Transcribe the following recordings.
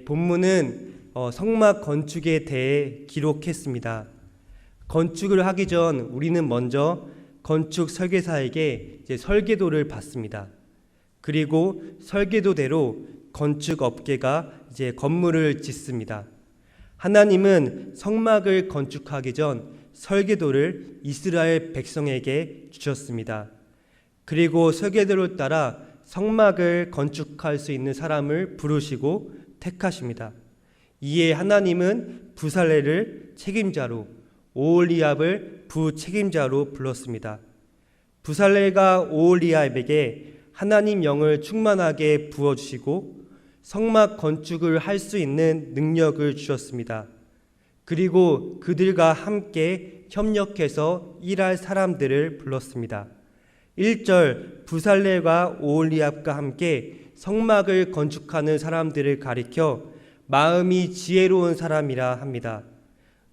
본문은 성막 건축에 대해 기록했습니다. 건축을 하기 전 우리는 먼저 건축 설계사에게 설계도를 받습니다. 그리고 설계도대로 건축 업계가 건물을 짓습니다. 하나님은 성막을 건축하기 전 설계도를 이스라엘 백성에게 주셨습니다. 그리고 설계도를 따라 성막을 건축할 수 있는 사람을 부르시고 택하십니다. 이에 하나님은 부살레를 책임자로, 오홀리압을 부책임자로 불렀습니다. 부살레가 오홀리압에게 하나님 영을 충만하게 부어주시고 성막 건축을 할 수 있는 능력을 주셨습니다. 그리고 그들과 함께 협력해서 일할 사람들을 불렀습니다. 1절 부살레가 오홀리압과 함께 성막을 건축하는 사람들을 가리켜 마음이 지혜로운 사람이라 합니다.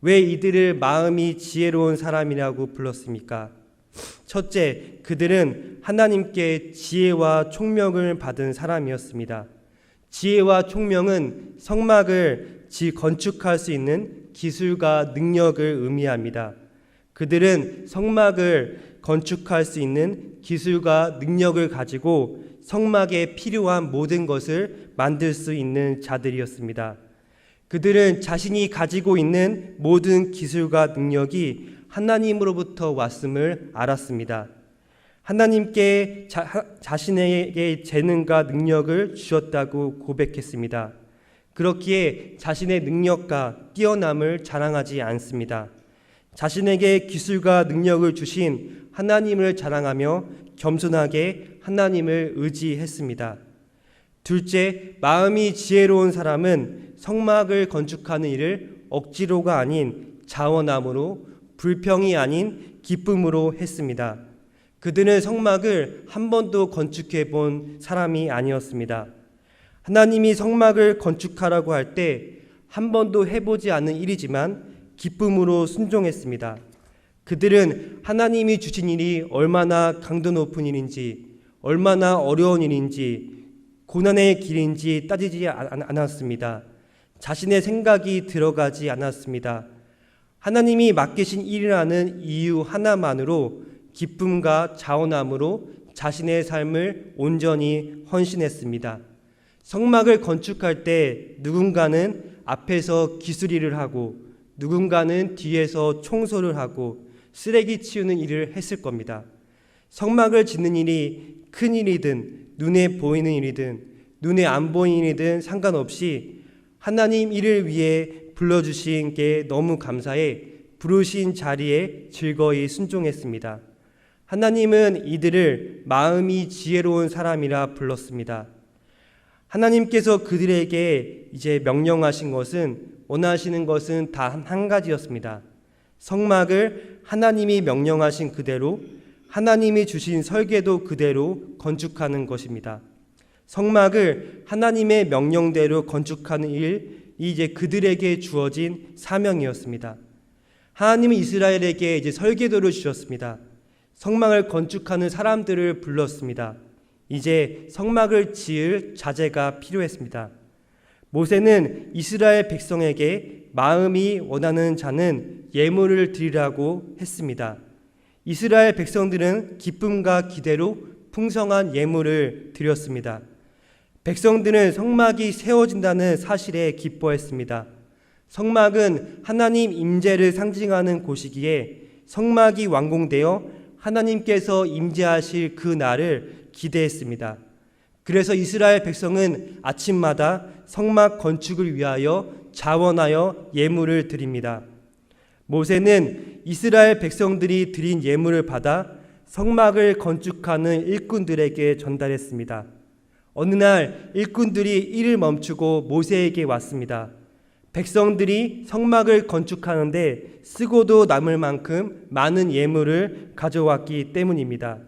왜 이들을 마음이 지혜로운 사람이라고 불렀습니까? 첫째, 그들은 하나님께 지혜와 총명을 받은 사람이었습니다. 지혜와 총명은 성막을 건축할 수 있는 기술과 능력을 의미합니다. 그들은 성막을 건축할 수 있는 기술과 능력을 가지고 성막에 필요한 모든 것을 만들 수 있는 자들이었습니다. 그들은 자신이 가지고 있는 모든 기술과 능력이 하나님으로부터 왔음을 알았습니다. 하나님께 자신에게 재능과 능력을 주셨다고 고백했습니다. 그렇기에 자신의 능력과 뛰어남을 자랑하지 않습니다. 자신에게 기술과 능력을 주신 하나님을 자랑하며 겸손하게 하나님을 의지했습니다. 둘째, 마음이 지혜로운 사람은 성막을 건축하는 일을 억지로가 아닌 자원함으로, 불평이 아닌 기쁨으로 했습니다. 그들은 성막을 한 번도 건축해 본 사람이 아니었습니다. 하나님이 성막을 건축하라고 할 때 한 번도 해보지 않은 일이지만 기쁨으로 순종했습니다. 그들은 하나님이 주신 일이 얼마나 강도 높은 일인지, 얼마나 어려운 일인지, 고난의 길인지 따지지 않았습니다. 자신의 생각이 들어가지 않았습니다. 하나님이 맡기신 일이라는 이유 하나만으로 기쁨과 자원함으로 자신의 삶을 온전히 헌신했습니다. 성막을 건축할 때 누군가는 앞에서 기술일을 하고 누군가는 뒤에서 청소를 하고 쓰레기 치우는 일을 했을 겁니다. 성막을 짓는 일이 큰 일이든 눈에 보이는 일이든 눈에 안 보이는 일이든 상관없이 하나님 일을 위해 불러주신 게 너무 감사해 부르신 자리에 즐거이 순종했습니다. 하나님은 이들을 마음이 지혜로운 사람이라 불렀습니다. 하나님께서 그들에게 명령하신 것은, 원하시는 것은 다 한 가지였습니다. 성막을 하나님이 명령하신 그대로, 하나님이 주신 설계도 그대로 건축하는 것입니다. 성막을 하나님의 명령대로 건축하는 일이 그들에게 주어진 사명이었습니다. 하나님은 이스라엘에게 설계도를 주셨습니다. 성막을 건축하는 사람들을 불렀습니다. 이제 성막을 지을 자재가 필요했습니다. 모세는 이스라엘 백성에게 마음이 원하는 자는 예물을 드리라고 했습니다. 이스라엘 백성들은 기쁨과 기대로 풍성한 예물을 드렸습니다. 백성들은 성막이 세워진다는 사실에 기뻐했습니다. 성막은 하나님 임재를 상징하는 곳이기에 성막이 완공되어 하나님께서 임재하실 그 날을 기대했습니다. 그래서 이스라엘 백성은 아침마다 성막 건축을 위하여 자원하여 예물을 드립니다. 모세는 이스라엘 백성들이 드린 예물을 받아 성막을 건축하는 일꾼들에게 전달했습니다. 어느 날 일꾼들이 일을 멈추고 모세에게 왔습니다. 백성들이 성막을 건축하는데 쓰고도 남을 만큼 많은 예물을 가져왔기 때문입니다.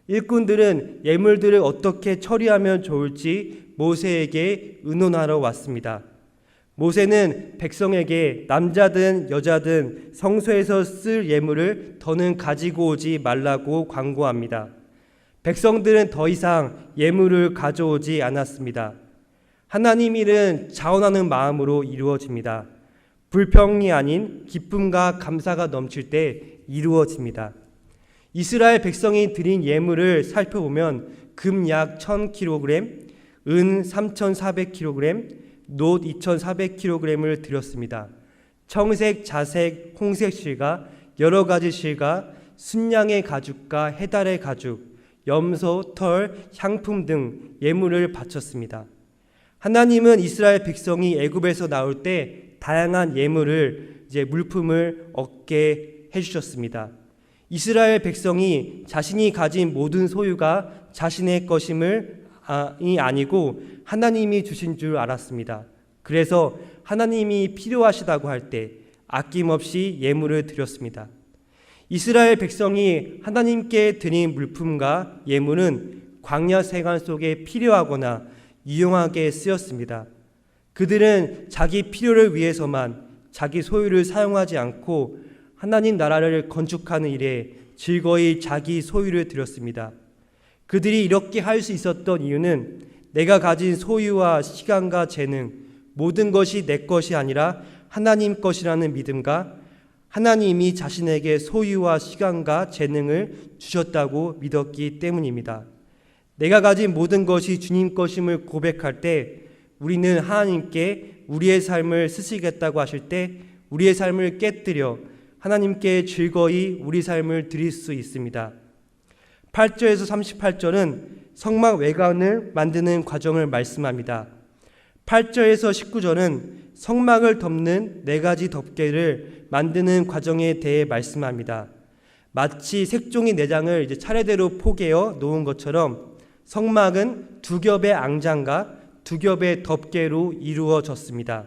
일꾼들은 예물들을 어떻게 처리하면 좋을지 모세에게 의논하러 왔습니다. 모세는 백성에게 남자든 여자든 성소에서 쓸 예물을 더는 가지고 오지 말라고 광고합니다. 백성들은 더 이상 예물을 가져오지 않았습니다. 하나님 일은 자원하는 마음으로 이루어집니다. 불평이 아닌 기쁨과 감사가 넘칠 때 이루어집니다. 이스라엘 백성이 드린 예물을 살펴보면 금 약 1000kg, 은 3400kg, 놋 2400kg을 드렸습니다. 청색, 자색, 홍색 실과 여러 가지 실과 순양의 가죽과 해달의 가죽, 염소, 털, 향품 등 예물을 바쳤습니다. 하나님은 이스라엘 백성이 애굽에서 나올 때 다양한 예물을 물품을 얻게 해주셨습니다. 이스라엘 백성이 자신이 가진 모든 소유가 자신의 것임을 아니고 하나님이 주신 줄 알았습니다. 그래서 하나님이 필요하시다고 할 때 아낌없이 예물을 드렸습니다. 이스라엘 백성이 하나님께 드린 물품과 예물은 광야 생활 속에 필요하거나 유용하게 쓰였습니다. 그들은 자기 필요를 위해서만 자기 소유를 사용하지 않고 하나님 나라를 건축하는 일에 즐거이 자기 소유를 드렸습니다. 그들이 이렇게 할 수 있었던 이유는 내가 가진 소유와 시간과 재능, 모든 것이 내 것이 아니라 하나님 것이라는 믿음과 하나님이 자신에게 소유와 시간과 재능을 주셨다고 믿었기 때문입니다. 내가 가진 모든 것이 주님 것임을 고백할 때 우리는 하나님께 우리의 삶을 쓰시겠다고 하실 때 우리의 삶을 깨뜨려 하나님께 즐거이 우리 삶을 드릴 수 있습니다. 8절에서 38절은 성막 외관을 만드는 과정을 말씀합니다. 8절에서 19절은 성막을 덮는 4가지 덮개를 만드는 과정에 대해 말씀합니다. 마치 색종이 4장을 차례대로 포개어 놓은 것처럼 성막은 2겹의 앙장과 2겹의 덮개로 이루어졌습니다.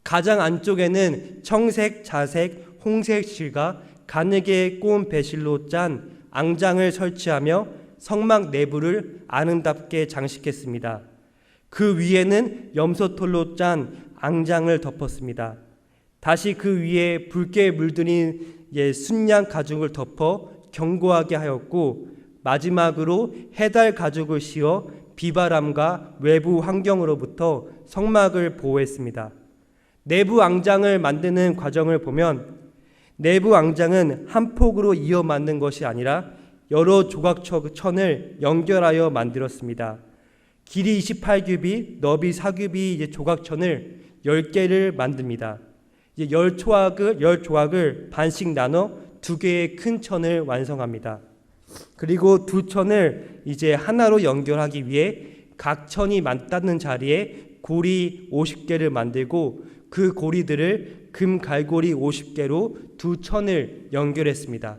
가장 안쪽에는 청색, 자색, 홍색 실과 가늘게 꼬은 배실로 짠 앙장을 설치하며 성막 내부를 아름답게 장식했습니다. 그 위에는 염소털로 짠 앙장을 덮었습니다. 다시 그 위에 붉게 물들인 순양 가죽을 덮어 견고하게 하였고 마지막으로 해달 가죽을 씌워 비바람과 외부 환경으로부터 성막을 보호했습니다. 내부 앙장을 만드는 과정을 보면 내부 앙장은 한 폭으로 이어 만든 것이 아니라 여러 조각천을 연결하여 만들었습니다. 길이 28규빗, 너비 4규빗 조각천을 10개를 만듭니다. 10조각을 반씩 나눠 2개의 큰 천을 완성합니다. 그리고 2천을 하나로 연결하기 위해 각 천이 맞닿는 자리에 고리 50개를 만들고 그 고리들을 금 갈고리 50개로 2천을 연결했습니다.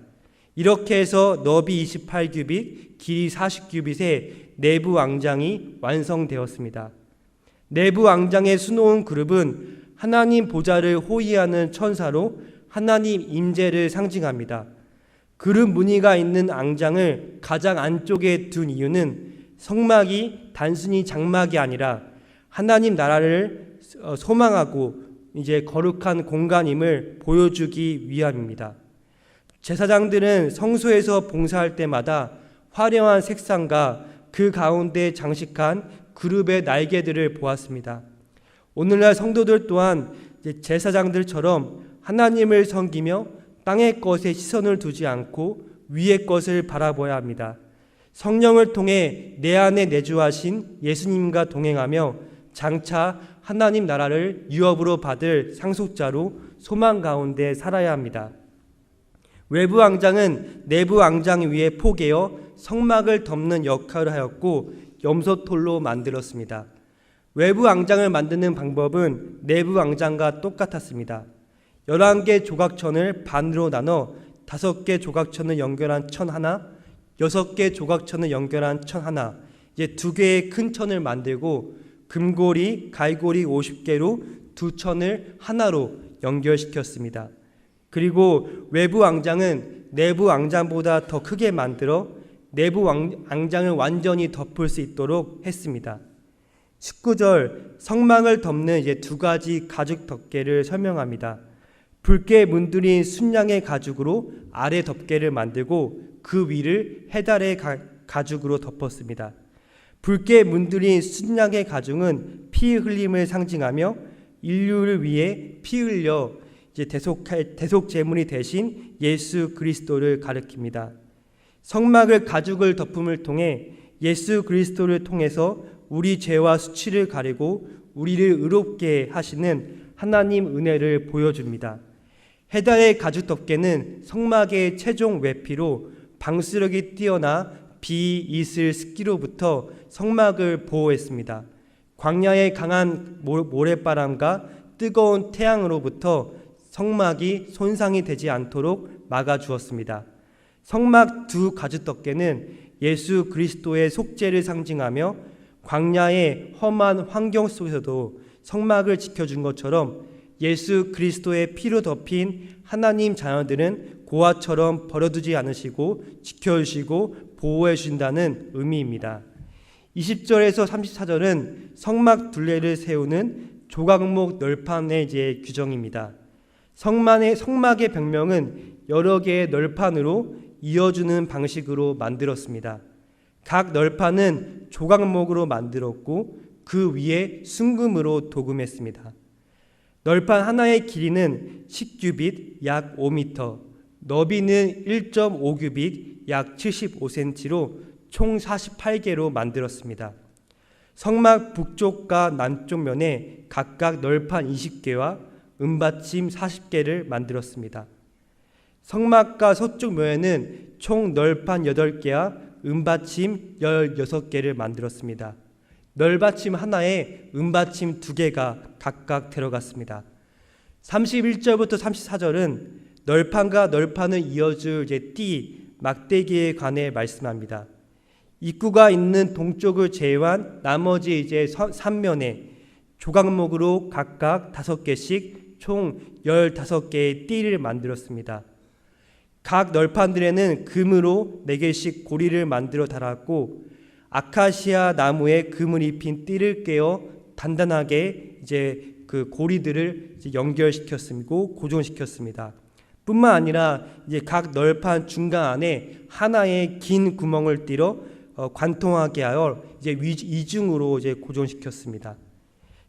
이렇게 해서 너비 28규빗, 길이 40규빗의 내부 앙장이 완성되었습니다. 내부 앙장에 수놓은 그룹은 하나님 보좌를 호위하는 천사로 하나님 임재를 상징합니다. 그룹 무늬가 있는 앙장을 가장 안쪽에 둔 이유는 성막이 단순히 장막이 아니라 하나님 나라를 소망하고 거룩한 공간임을 보여주기 위함입니다. 제사장들은 성소에서 봉사할 때마다 화려한 색상과 그 가운데 장식한 그룹의 날개들을 보았습니다. 오늘날 성도들 또한 제사장들처럼 하나님을 섬기며 땅의 것에 시선을 두지 않고 위의 것을 바라봐야 합니다. 성령을 통해 내 안에 내주하신 예수님과 동행하며 장차 하나님 나라를 유업으로 받을 상속자로 소망 가운데 살아야 합니다. 외부 앙장은 내부 앙장 위에 포개어 성막을 덮는 역할을 하였고 염소털로 만들었습니다. 외부 앙장을 만드는 방법은 내부 앙장과 똑같았습니다. 11개 조각천을 반으로 나눠 5개 조각천을 연결한 천 하나, 6개 조각천을 연결한 천 하나, 2개의 큰 천을 만들고 금고리, 갈고리 50개로 2천을 하나로 연결시켰습니다. 그리고 외부 앙장은 내부 앙장보다 더 크게 만들어 내부 앙장을 완전히 덮을 수 있도록 했습니다. 19절 성막을 덮는 2가지 가죽 덮개를 설명합니다. 붉게 문드린 순양의 가죽으로 아래 덮개를 만들고 그 위를 해달의 가죽으로 덮었습니다. 붉게 문드린 순양의 가죽은 피 피 흘림을 상징하며 인류를 위해 피 흘려 이제 대속 제물이 되신 예수 그리스도를 가리킵니다. 성막을 가죽을 덮음을 통해 예수 그리스도를 통해서 우리 죄와 수치를 가리고 우리를 의롭게 하시는 하나님 은혜를 보여줍니다. 해달의 가죽 덮개는 성막의 최종 외피로 방수력이 뛰어나 비, 이슬, 습기로부터 성막을 보호했습니다. 광야의 강한 모래바람과 뜨거운 태양으로부터 성막이 손상이 되지 않도록 막아주었습니다. 성막 두 가죽 덮개는 예수 그리스도의 속죄를 상징하며 광야의 험한 환경 속에서도 성막을 지켜준 것처럼 예수 그리스도의 피로 덮인 하나님 자녀들은 고아처럼 버려두지 않으시고 지켜주시고 보호해 주신다는 의미입니다. 20절에서 34절은 성막 둘레를 세우는 조각목 널판의 이제 규정입니다. 성막의 벽면은 여러 개의 널판으로 이어주는 방식으로 만들었습니다. 각 널판은 조각목으로 만들었고 그 위에 순금으로 도금했습니다. 널판 하나의 길이는 10규빗 약 5m, 너비는 1.5규빗 약 75cm로 총 48개로 만들었습니다. 성막 북쪽과 남쪽 면에 각각 널판 20개와 은받침 40개를 만들었습니다. 성막과 서쪽 면에는 총 널판 8개와 은받침 16개를 만들었습니다. 널받침 하나에 은받침 2개가 각각 들어갔습니다. 31절부터 34절은 널판과 널판을 이어줄 띠, 막대기에 관해 말씀합니다. 입구가 있는 동쪽을 제외한 나머지 3면에 조각목으로 각각 5개씩 총 15개의 띠를 만들었습니다. 각 널판들에는 금으로 4개씩 고리를 만들어 달았고 아카시아 나무에 금을 입힌 띠를 꿰어 단단하게 그 고리들을 연결시켰고 고정시켰습니다. 뿐만 아니라 각 널판 중간 안에 하나의 긴 구멍을 뚫어 관통하게 하여 이중으로 고정시켰습니다.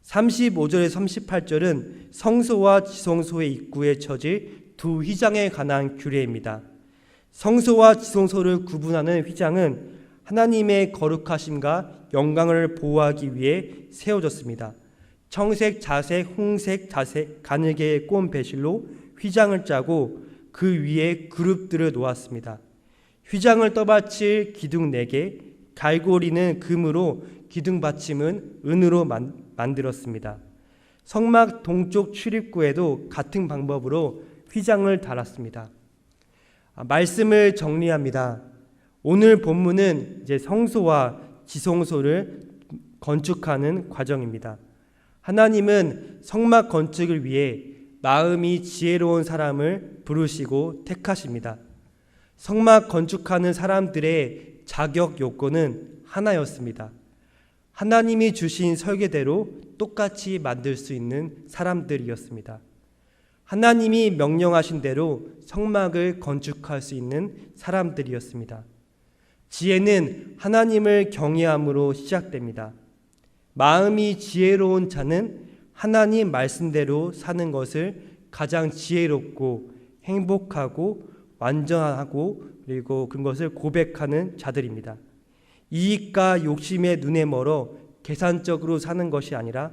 35절에서 38절은 성소와 지성소의 입구에 쳐질 두 휘장에 관한 규례입니다. 성소와 지성소를 구분하는 휘장은 하나님의 거룩하심과 영광을 보호하기 위해 세워졌습니다. 청색, 자색, 홍색, 자색, 가늘게 꼰 배실로 휘장을 짜고 그 위에 그룹들을 놓았습니다. 휘장을 떠받칠 기둥 4개, 갈고리는 금으로 기둥 받침은 은으로 만들었습니다. 성막 동쪽 출입구에도 같은 방법으로 휘장을 달았습니다. 말씀을 정리합니다. 오늘 본문은 성소와 지성소를 건축하는 과정입니다. 하나님은 성막 건축을 위해 마음이 지혜로운 사람을 부르시고 택하십니다. 성막 건축하는 사람들의 자격 요건은 하나였습니다. 하나님이 주신 설계대로 똑같이 만들 수 있는 사람들이었습니다. 하나님이 명령하신 대로 성막을 건축할 수 있는 사람들이었습니다. 지혜는 하나님을 경외함으로 시작됩니다. 마음이 지혜로운 자는 하나님 말씀대로 사는 것을 가장 지혜롭고 행복하고 완전하고 그리고 그것을 고백하는 자들입니다. 이익과 욕심의 눈에 멀어 계산적으로 사는 것이 아니라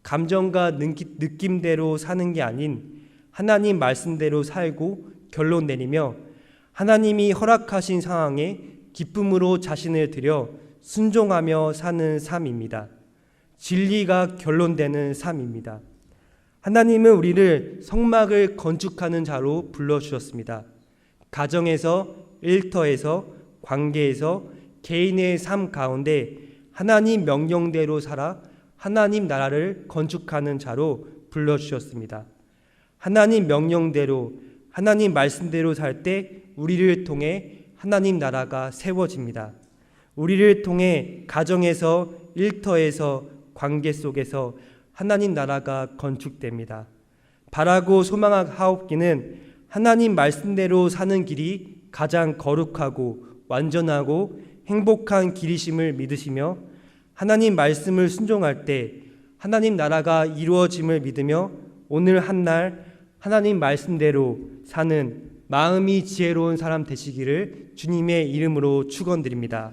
감정과 느낌대로 사는 게 아닌 하나님 말씀대로 살고 결론 내리며 하나님이 허락하신 상황에 기쁨으로 자신을 들여 순종하며 사는 삶입니다. 진리가 결론되는 삶입니다. 하나님은 우리를 성막을 건축하는 자로 불러주셨습니다. 가정에서, 일터에서, 관계에서, 개인의 삶 가운데 하나님 명령대로 살아 하나님 나라를 건축하는 자로 불러주셨습니다. 하나님 명령대로, 하나님 말씀대로 살 때 우리를 통해 하나님 나라가 세워집니다. 우리를 통해 가정에서, 일터에서, 관계 속에서 하나님 나라가 건축됩니다. 바라고 소망하옵기는 하나님 말씀대로 사는 길이 가장 거룩하고 완전하고 행복한 길이심을 믿으시며 하나님 말씀을 순종할 때 하나님 나라가 이루어짐을 믿으며 오늘 한 날 하나님 말씀대로 사는 마음이 지혜로운 사람 되시기를 주님의 이름으로 축원드립니다.